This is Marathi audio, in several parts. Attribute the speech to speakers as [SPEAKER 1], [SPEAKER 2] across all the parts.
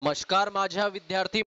[SPEAKER 1] नमस्कार माझ्या विद्यार्थी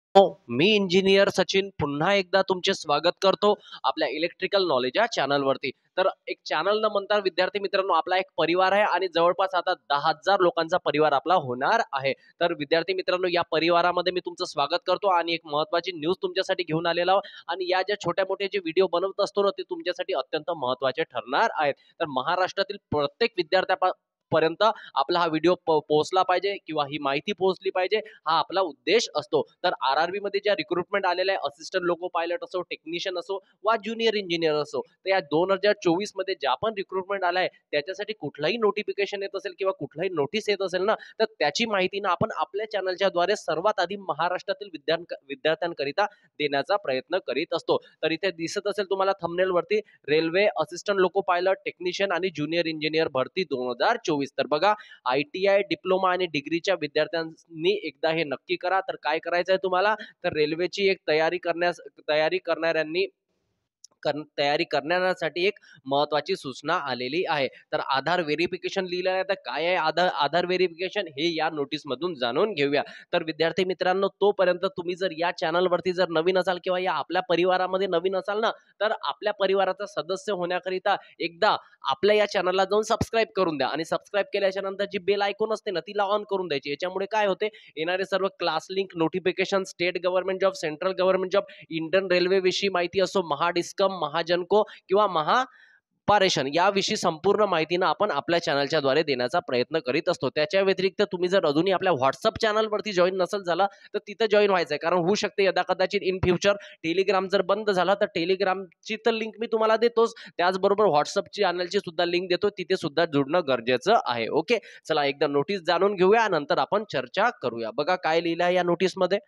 [SPEAKER 1] मी इंजिनियर सचिन पुन्हा एकदा तुमचे स्वागत करतो आपल्या इलेक्ट्रिकल नॉलेज या चॅनलवरती। तर एक चॅनल न म्हणता विद्यार्थी मित्रांनो आपला एक परिवार आहे आणि जवळपास आता 10,000 लोकांचा परिवार आपला होणार आहे। तर विद्यार्थी मित्रांनो या परिवारामध्ये मी तुमचं स्वागत करतो आणि एक महत्त्वाची न्यूज तुमच्यासाठी घेऊन आलेलो आहे आणि या ज्या छोट्या मोठे जे व्हिडिओ बनवत असतो ना ते तुमच्यासाठी अत्यंत महत्त्वाचे ठरणार आहेत। तर महाराष्ट्रातील प्रत्येक विद्यार्थ्यापर्यंत आपला हा व्हिडिओ पोहोचला पाहिजे किंवा ही माहिती पोहोचली पाहिजे हा आपला उद्देश असतो। तर आरआरबी मध्ये ज्या रिक्रुटमेंट आलेले आहे असिस्टंट लोको पायलट असो टेक्निशियन असो वा ज्युनियर इंजिनियर असो तर या 2024 मध्ये ज्या पण रिक्रुटमेंट आलाय त्याच्यासाठी कुठलाही नोटिफिकेशन येत असेल किंवा कुठलाही नोटीस येत असेल ना तर त्याची माहिती ना आपण आपल्या चॅनलच्या द्वारे सर्वात आधी महाराष्ट्रातील विद्यार्थ्यांकरिता देण्याचा प्रयत्न करीत असतो। तर इथे दिसत असेल तुम्हाला थंबनेल वरती railway assistant loco pilot technician आणि ज्युनियर इंजिनियर भरती 2024। तर बघा ITI डिप्लोमा आणि डिग्रीच्या विद्यार्थ्यांनी एकदा हे नक्की करा। तर काय करायचंय तुम्हाला तर रेल्वेची एक तयारी करण्यासाठी एक महत्वाची सूचना आलेली आहे। तर आधार व्हेरिफिकेशन लिहिलेलं आहे तर काय आहे आधार व्हेरिफिकेशन हे या नोटीस मधून जाणून घेऊया। तर विद्यार्थी मित्रांनो तोपर्यंत तुम्ही जर या चॅनलवरती जर नवीन असाल किंवा या आपल्या परिवारामध्ये नवीन असाल ना तर आपल्या परिवाराचा सदस्य होण्याकरिता एकदा आपल्या या चॅनलला जाऊन सबस्क्राईब करून द्या आणि सबस्क्राईब केल्याच्या नंतर जी बेल आयकॉन असते ना तिला ऑन करून द्यायची। याच्यामुळे काय होते येणारे सर्व class link notification state government job central government job Indian railway विषयी माहिती असो महाडिस्कम महाजनको किंवा महापारेषण याविषयी संपूर्ण माहितीनं आपण आपल्या चॅनलच्या द्वारे देण्याचा प्रयत्न करीत असतो। त्याच्या व्यतिरिक्त तुम्ही जर अजूनही आपल्या व्हॉट्सअप चॅनलवरती जॉईन नसेल झाला तर तिथं जॉईन व्हायचंय कारण होऊ शकते यदा कदाचित इन फ्युचर टेलिग्राम जर बंद झाला तर टेलिग्रामची तर लिंक मी तुम्हाला देतोच त्याचबरोबर व्हॉट्सअप चॅनलची सुद्धा लिंक देतो तिथे सुद्धा जोडणं गरजेचं आहे। ओके चला एकदा नोटीस जाणून घेऊया नंतर आपण चर्चा करूया। बघा काय लिहिलं आहे या नोटीसमध्ये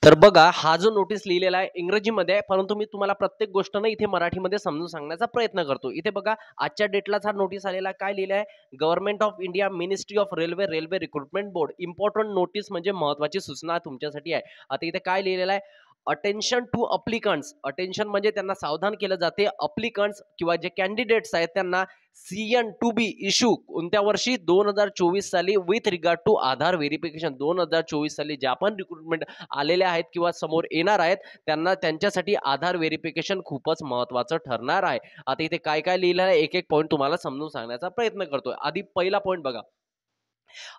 [SPEAKER 1] तर बघा हा जो नोटीस लिहिलेला आहे इंग्रजीमध्ये आहे परंतु मी तुम्हाला प्रत्येक गोष्ट ना इथे मराठीमध्ये समजून सांगण्याचा प्रयत्न करतो। इथे बघा आजच्या डेटलाच हा नोटीस आलेला काय लिहिलं आहे government of India ministry of railway railway recruitment board important notice म्हणजे महत्वाची सूचना तुमच्यासाठी आहे। आता इथे काय लिहिलेलं आहे अटेन्शन टू अप्लिकंट्स अटेन्शन म्हणजे त्यांना सावधान केलं जाते अप्लिकंट्स किंवा जे कॅन्डिडेट्स आहेत त्यांना CN टू बी इश्यू कोणत्या वर्षी 2024 साली with regard to Aadhaar verification 2024 साली ज्या पण रिक्रुटमेंट आलेल्या आहेत किंवा समोर येणार आहेत त्यांना त्यांच्यासाठी आधार व्हेरिफिकेशन खूपच महत्त्वाचं ठरणार आहे। आता इथे काय काय लिहिलं आहे एक एक पॉईंट तुम्हाला समजून सांगण्याचा प्रयत्न करतोय। आधी पहिला पॉईंट बघा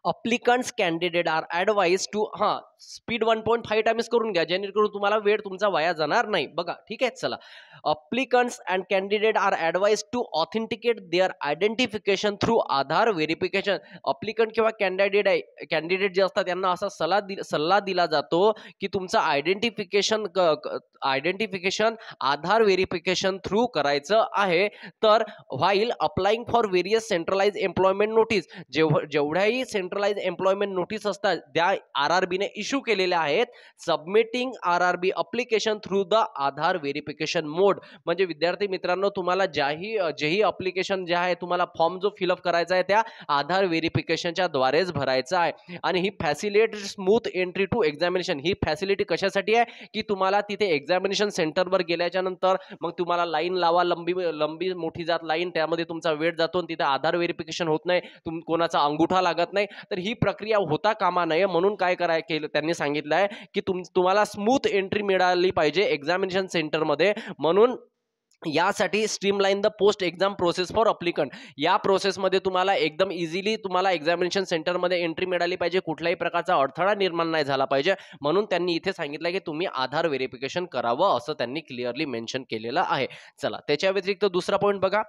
[SPEAKER 1] applicants candidate are advise to speed 1.5 times करून घ्या जेणेकरून तुम्हाला वेळ तुमचा वाया जाणार नाही। बघा ठीक आहे चला applicants and candidate are advise to authenticate their identification through Aadhaar verification applicant किंवा कॅन्डिडेट जे असतात त्यांना असा सल्ला दिला जातो की तुमचं आयडेंटिफिकेशन आधार व्हेरिफिकेशन थ्रू करायचं आहे। तर while applying for various centralize employment notice जेवढ्याही सेंट्रलाइज एम्प्लॉयमेंट नोटीस असतात त्या आरआरबीने इश्यू केलेल्या आहेत submitting RRB application through the Aadhaar verification mode म्हणजे विद्यार्थी मित्रांनो तुम्हाला जेही अप्लिकेशन जे आहे तुम्हाला फॉर्म जो फिलअप करायचा आहे त्या आधार व्हेरिफिकेशनच्या द्वारेच भरायचा आहे आणि ही facility smooth entry to examination ही फॅसिलिटी कशासाठी आहे की तुम्हाला तिथे एक्झामिनेशन सेंटरवर गेल्याच्या नंतर मग तुम्हाला लाईन लावा लंबी मोठी जात लाईन त्यामध्ये तुमचा वेळ जातो आणि तिथे आधार व्हेरिफिकेशन होत नाही कोणाचा अंगुठा लागत नाही तर ही प्रक्रिया होता कामा नये म्हणून काय केलं त्यांनी सांगितलं आहे की तुम्हाला स्मूथ एंट्री मिळाली पाहिजे एक्झामिनेशन सेंटरमध्ये म्हणून यासाठी streamline the post exam process for applicant या प्रोसेसमध्ये तुम्हाला एकदम इझिली तुम्हाला एक्झामिनेशन सेंटरमध्ये एंट्री मिळाली पाहिजे कुठल्याही प्रकारचा अडथळा निर्माण नाही झाला पाहिजे म्हणून त्यांनी इथे सांगितलं की तुम्ही आधार व्हेरिफिकेशन करावं असं त्यांनी क्लिअरली मेन्शन केलेलं आहे। चला त्याच्या व्यतिरिक्त दुसरा पॉईंट बघा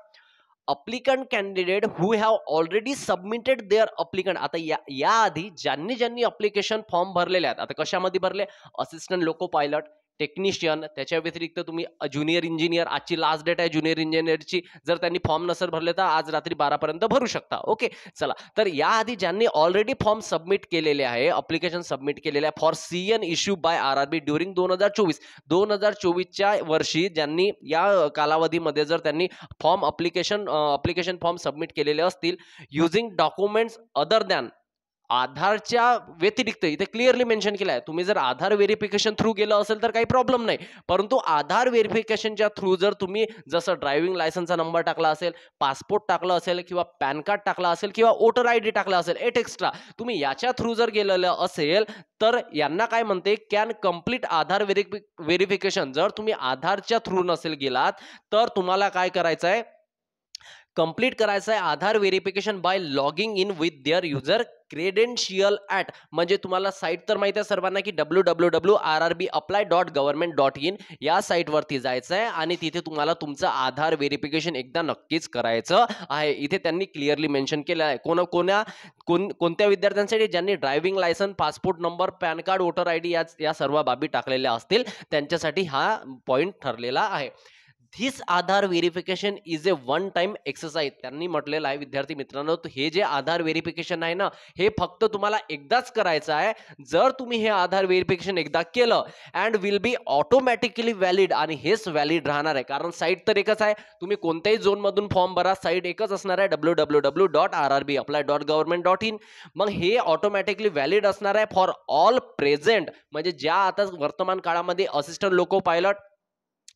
[SPEAKER 1] applicant candidate who have already submitted their applicant आता याआधी ज्यांनी अप्लिकेशन फॉर्म भरलेले आहेत आता कशामध्ये भरले असिस्टंट लोको पायलट टेक्निशियन त्याच्या व्यतिरिक्त तुम्ही ज्युनियर इंजिनियर आजची लास्ट डेट आहे ज्युनियर इंजिनियरची जर त्यांनी फॉर्म नसेल भरले तर आज रात्री 12 पर्यंत भरू शकता। ओके चला तर याआधी ज्यांनी ऑलरेडी फॉर्म सबमिट केलेले आहे अप्लिकेशन सबमिट केलेले आहे for CN issue bye RRB during 2024 वर्षी ज्यांनी या कालावधीमध्ये जर त्यांनी अप्लिकेशन फॉर्म सबमिट केलेले असतील युजिंग डॉक्युमेंट्स अदर दॅन आधारच्या व्यतिरिक्त इथे क्लिअरली मेन्शन केलं आहे, तुम्ही जर आधार व्हेरिफिकेशन थ्रू गेलं असेल तर काही प्रॉब्लेम नाही, परंतु आधार व्हेरिफिकेशनच्या थ्रू जर तुम्ही जसं ड्रायव्हिंग लायसन्सचा नंबर टाकला असेल, पासपोर्ट टाकला असेल किंवा पॅन कार्ड टाकला असेल किंवा वोटर आय डी टाकला असेल, एट एक्स्ट्रा तुम्ही याच्या थ्रू जर गेलेलं असेल तर यांना काय म्हणते, कॅन कम्प्लीट आधार व्हेरिफिकेशन. जर तुम्ही आधारच्या थ्रू नसेल गेलात तर तुम्हाला काय करायचं आहे, कंप्लीट करायचं आहे Aadhaar verification by logging in with their user credential at. म्हणजे तुम्हाला साईट तर माहिती आहे सर्वांना की www.rrbapply.government.in या साईटवरती जायचं आहे आणि तिथे तुम्हाला तुमचं आधार व्हेरिफिकेशन एकदा नक्कीच करायचं आहे. इथे त्यांनी क्लिअरली मेन्शन केलं आहे कोणत्या विद्यार्थ्यांसाठी, ज्यांनी driving licence, passport number, pan card, voter I D या सर्व बाबी टाकलेल्या असतील त्यांच्यासाठी हा पॉईंट ठरलेला आहे. This Aadhaar verification is a one time exercise. त्यांनी म्हटलेलं आहे विद्यार्थी मित्रांनो, हे जे आधार व्हेरिफिकेशन आहे ना, हे फक्त तुम्हाला एकदाच करायचं आहे. जर तुम्ही हे आधार व्हेरिफिकेशन एकदा केलं and will be automatically valid, आणि हेच व्हॅलिड राहणार आहे कारण साईट तर एकच आहे. तुम्ही कोणत्याही झोनमधून फॉर्म भरा, साईट एकच असणार आहे www.rrbapply.government.in. मग हे ऑटोमॅटिकली व्हॅलिड असणार आहे फॉर ऑल प्रेझेंट, म्हणजे ज्या आता वर्तमान काळामध्ये असिस्टंट लोको पायलट,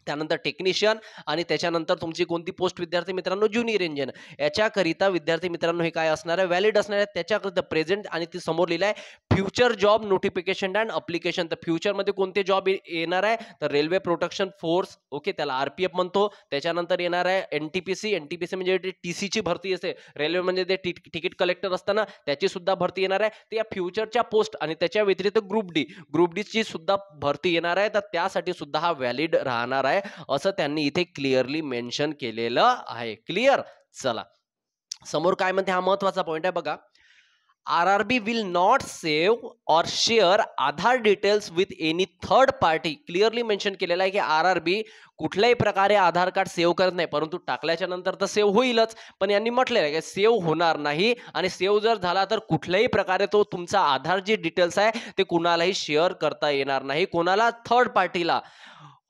[SPEAKER 1] त्यानंतर टेक्निशियन आणि त्याच्यानंतर तुमची कोणती पोस्ट विद्यार्थी मित्रांनो, ज्युनियर इंजिनियर, याच्याकरिता विद्यार्थी मित्रांनो हे काय असणार आहे, व्हॅलिड असणार आहे. त्याच्याकरिता प्रेझेंट आणि ती समोर लिहिलं आहे future job notification and application. तर फ्युचरमध्ये कोणते जॉब येणार आहे, तर रेल्वे प्रोटेक्शन फोर्स, ओके, त्याला आरपीएफ म्हणतो. त्याच्यानंतर येणार आहे एनटीपीसी. एनटीपीसी म्हणजे टीसीची भरती असते, रेल्वे म्हणजे ते तिकीट कलेक्टर असताना त्याची सुद्धा भरती येणार आहे. ते या फ्युचरच्या पोस्ट आणि त्याच्या व्यतिरिक्त ग्रुप डी ची सुद्धा भरती येणार आहे. तर त्यासाठी सुद्धा हा व्हॅलिड राहणार आहे असं त्यांनी इथे क्लिअरली मेन्शन केलेलं आहे. क्लिअर. चला समोर काय म्हणते, हा महत्वाचा पॉइंट आहे बघा. RRB will not save or share Aadhaar details with any third party. Clearly mention केलेलं आहे की RRB कुठल्याही प्रकारे आधार कार्ड सेव्ह करत नाही, परंतु टाकल्याच्या नंतर तर सेव्ह होईलच, पण यांनी म्हटलेलं आहे की सेव्ह होणार नाही, आणि सेव्ह जर झाला तर कुठल्याही प्रकारे तो तुमचा आधार जे डिटेल्स आहे ते कुणालाही शेअर करता येणार नाही, कोणाला, थर्ड पार्टीला.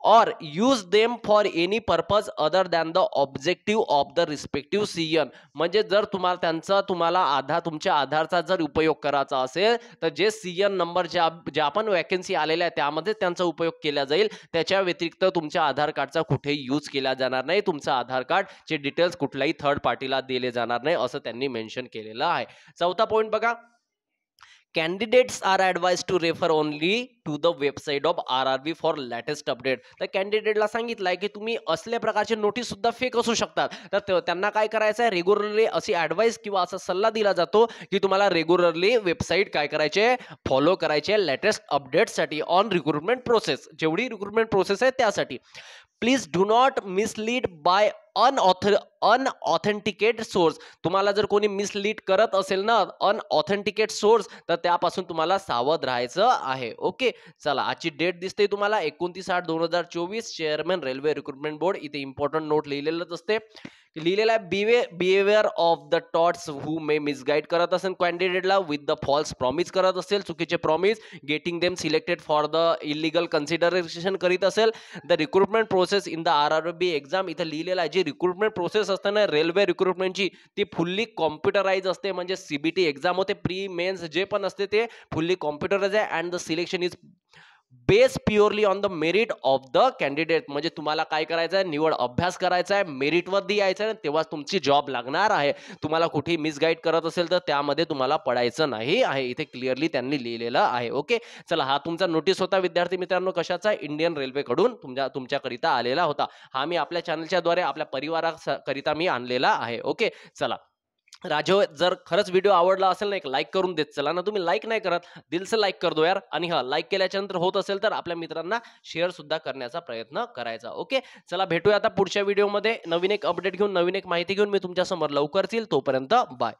[SPEAKER 1] or use them for any purpose other than the objective of the respective CN. म्हणजे जर तुम्हाला तुमच्या आधारचा जर उपयोग करायचा असेल तर जे CN नंबर ज्या पण वॅकन्सी आलेल्या आहे त्यामध्ये त्यांचा उपयोग केला जाईल, त्याच्या व्यतिरिक्त तुमच्या आधार कार्डचा कुठेही यूज केला जाणार नाही, तुमचं आधार कार्डचे डिटेल्स कुठल्याही थर्ड पार्टीला दिले जाणार नाही असं त्यांनी मेन्शन केलेलं आहे. चौथा पॉइंट बघा, candidates are advised to refer only to the website of RRB for latest update. तर कॅन्डिडेटला सांगितलंय की तुम्ही असल्या प्रकारचे नोटीस सुद्धा फेक असू शकतात, तर त्यांना काय करायचं आहे, रेग्युलरली अशी ॲडवाइस किंवा असा सल्ला दिला जातो की तुम्हाला रेग्युलरली वेबसाईट काय करायचे, फॉलो करायचे लेटेस्ट अपडेटसाठी ऑन रिक्रुटमेंट प्रोसेस, जेवढी रिक्रुटमेंट प्रोसेस आहे त्यासाठी. Please do not mislead by unauthenticate source. तुम्हाला जर कोणी मिसलीड करत असेल ना, अनऑथेंटिकेट सोर्स, तर त्यापासून तुम्हाला सावध राहायचं आहे. ओके, चला आजची डेट दिसते तुम्हाला 29/8/2024, चेअरमॅन रेल्वे रिक्रुटमेंट बोर्ड. इथे इम्पॉर्टंट नोट लिहिलेलंच असते, लिहिलेला आहे behaviour of the touts who may misguide करत असेल कॅन्डिडेटला विथ द फॉल्स प्रॉमिस करत असेल, चुकीचे promise, getting them selected for the illegal consideration करीत असेल. The recruitment process in the RRB exam, इथे लिहिलेला आहे जी रिक्रुटमेंट प्रोसेस असताना रेल्वे रिक्रुटमेंटची ती फुल्ली कॉम्प्युटराइज असते, म्हणजे CBT एक्झाम होते, प्री मेन्स जे पण असते ते फुल्ली कॉम्प्युटराइज आहे. And the selection is base purely on the merit of the candidate. म्हणजे तुम्हाला काय करायचं आहे, निवड अभ्यास करायचा आहे, मेरिटवर यायचं आहे, तेव्हा तुमची जॉब लागणार आहे. तुम्हाला कुठेही मिसगाईड करत असेल तर त्यामध्ये तुम्हाला पडायचं नाही आहे, इथे क्लिअरली त्यांनी लिहिलेलं आहे. ओके, चला हा तुमचा नोटीस होता विद्यार्थी मित्रांनो, कशाचा, इंडियन रेल्वेकडून तुमच्याकरिता आलेला होता. हा मी आपल्या चॅनलच्या द्वारे आपल्या परिवाराकरिता मी आणलेला आहे. ओके, चला राजो, जर खरंच व्हिडिओ आवडला असेल ना, एक लाईक करून देत चला ना, तुम्ही लाईक नाही करत, दिल से लाईक कर दो यार. आणि हा लाईक केल्याच्या नंतर होत असेल तर आपल्या मित्रांना शेअर सुद्धा करण्याचा प्रयत्न करायचा. ओके, चला भेटूया आता पुढच्या व्हिडिओमध्ये नवीन एक अपडेट घेऊन, नवीन एक माहिती घेऊन मी तुमच्या समोर लवकरच येईल. तोपर्यंत बाय.